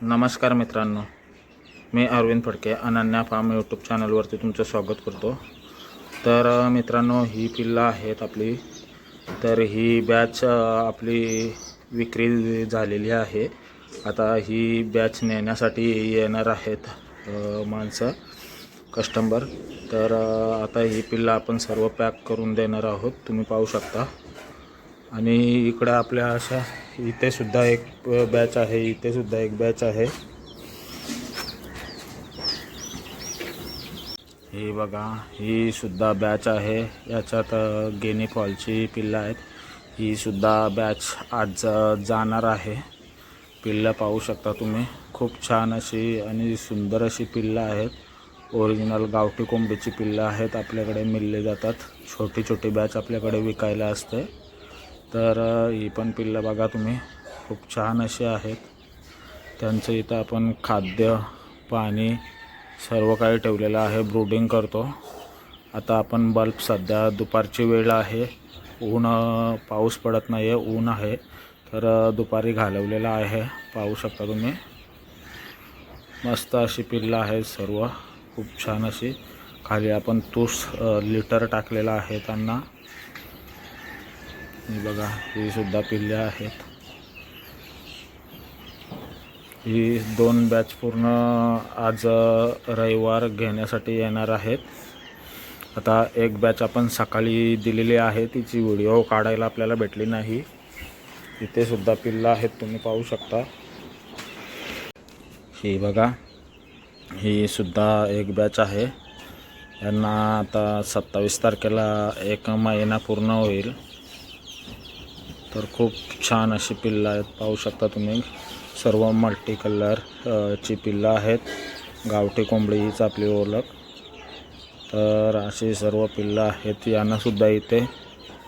नमस्कार मित्रांनो, मी Arvind Phadke Ananya form YouTube चॅनलवरती तुमचं स्वागत करतो। तर मित्रांनो, ही पिल्लं आहेत आपली। तर ही बॅच आपली विक्री झालेली आहे। आता ही बॅच नेण्यासाठी येणार आहेत माणसं, कस्टमर। तर आता ही पिल्लं आपण सर्व पॅक करून देणार आहोत, तुम्ही पाहू शकता। आणि इकडे आपल्या अशा इथे सुद्धा एक बॅच आहे, इथे सुद्धा एक बॅच आहे। ही बघा, ही सुद्धा बॅच आहे। याच्यात गिनी फॉलची पिल्लं आहेत। ही सुद्धा बॅच आज जाणार आहे। पिल्लं पाहू शकता तुम्ही, खूप छान अशी आणि सुंदर अशी पिल्लं आहेत। ओरिजिनल गावठी कोंबडीची पिल्लं आहेत, आपल्याकडे मिळले जातात। छोटी छोटी बॅच आपल्याकडे विकायला असते। तर ही पण पिल्लं बघा तुम्ही, खूप छान अशी आहेत। त्यांचं इथं आपण खाद्य, पाणी सर्व काही ठेवलेलं आहे। ब्रूडिंग करतो। आता आपण बल्ब, सध्या दुपारची वेळ आहे, ऊन पाऊस पडत नाही आहे, ऊन आहे। तर दुपारी घालवलेलं आहे, पाहू शकता तुम्ही। मस्त अशी पिल्लं आहेत सर्व, खूप छान अशी। खाली आपण तूस लिटर टाकलेला आहे त्यांना। ही बघा, ही सुद्धा पिल्ले आहेत। ही दोन बॅच पूर्ण आज रविवार घेण्यासाठी येणार आहेत। आता एक बॅच आपण सकाळी दिलेली आहे, तिची व्हिडिओ काढायला आपल्याला भेटली नाही। इथे सुद्धा पिल्लं आहेत, तुम्ही पाहू शकता। ही बघा, ही सुद्धा एक बॅच आहे। यांना आता 27 तारखेला 1 महिना पूर्ण होईल। तर खूप छान अशी पिल्लं आहेत, पाहू शकता तुम्ही। सर्व मल्टी कलर ची पिल्लं आहेत, गावठी कोंबडी हीच आपली ओळख। तर अशी सर्व पिल्लं आहेत। यांना सुद्धा इथे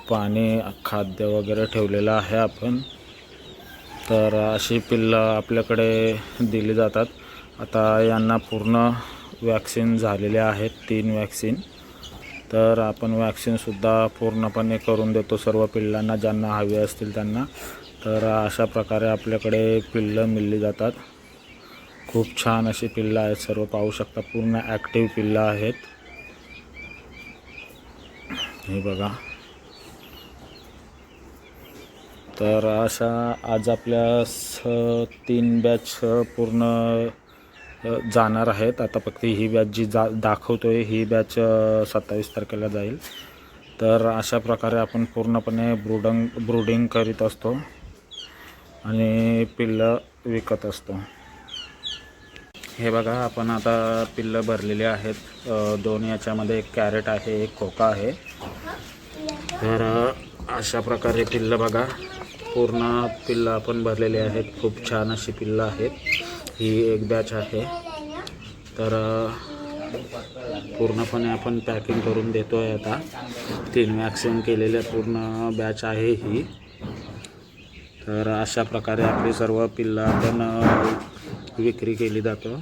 पाणी, खाद्य वगैरे ठेवलेलं आहे आपण। तर अशी पिल्लं आपल्याकडे दिली जातात। आता यांना पूर्ण वॅक्सिन झालेले आहेत, 3 वॅक्सिन। तर आपण वॅक्सिनसुद्धा पूर्णपणे करून देतो सर्व पिल्लांना, ज्यांना हवे असतील त्यांना। तर अशा प्रकारे आपल्याकडे पिल्लं मिळली जातात। खूप छान अशी पिल्लं आहेत, सर्व पाहू शकता, पूर्ण ॲक्टिव्ह पिल्लं आहेत। हे बघा, तर अशा आज आपल्या 3 बॅच पूर्ण जाणार आहेत। आता फक्त ही बॅच जी दाखवतोय, ही बॅच 27 तारखेला जाईल। तर अशा प्रकारे आपण पूर्णपणे ब्रूडिंग करीत असतो आणि पिल्लं विकत असतो। हे बघा, आपण आता पिल्लं भरलेली आहेत। 2 याच्यामध्ये एक कॅरेट आहे, एक खोका आहे। तर अशा प्रकारे पिल्लं बघा, पूर्ण पिल्लं आपण भरलेले आहेत। खूप छान अशी पिल्लं आहेत। ही एक बॅच आहे। तर पूर्णपणे आपण पॅकिंग करून देतो आहे। आता 3 वॅक्सिन केलेल्या पूर्ण बॅच आहे ही। तर अशा प्रकारे आपली सर्व पिल्लं आपण विक्री केली जातं।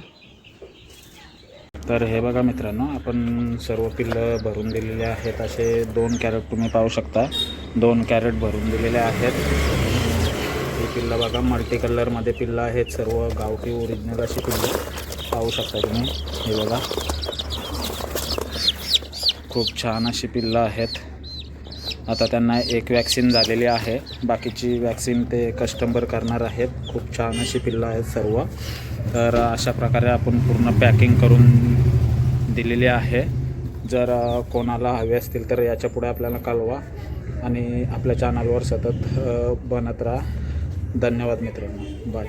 तर हे बघा मित्रांनो, आपण सर्व पिल्लं भरून दिलेले आहेत। असे 2 कॅरेट तुम्ही पाहू शकता, 2 कॅरेट भरून दिलेले आहेत। ही पिल्लं बघा, मल्टी कलरमध्ये पिल्लं आहेत, सर्व गावठी ओरिजिनल अशी पिल्लं पाहू शकता तुम्ही। हे बघा, खूप छान अशी पिल्लं आहेत। आता त्यांना 1 वॅक्सिन झालेली आहे, बाकीची वॅक्सिन ते कस्टमर करणार आहेत। खूप छान अशी पिल्लं आहेत सर्व। तर अशा प्रकारे आपण पूर्ण पॅकिंग करून दिलेली आहे। जर कोणाला हवे असतील तर याच्या पुढे आपल्याला कळवा आणि आपल्या चॅनलवर सतत बनत राहा। धन्यवाद मित्रांनो, बाय।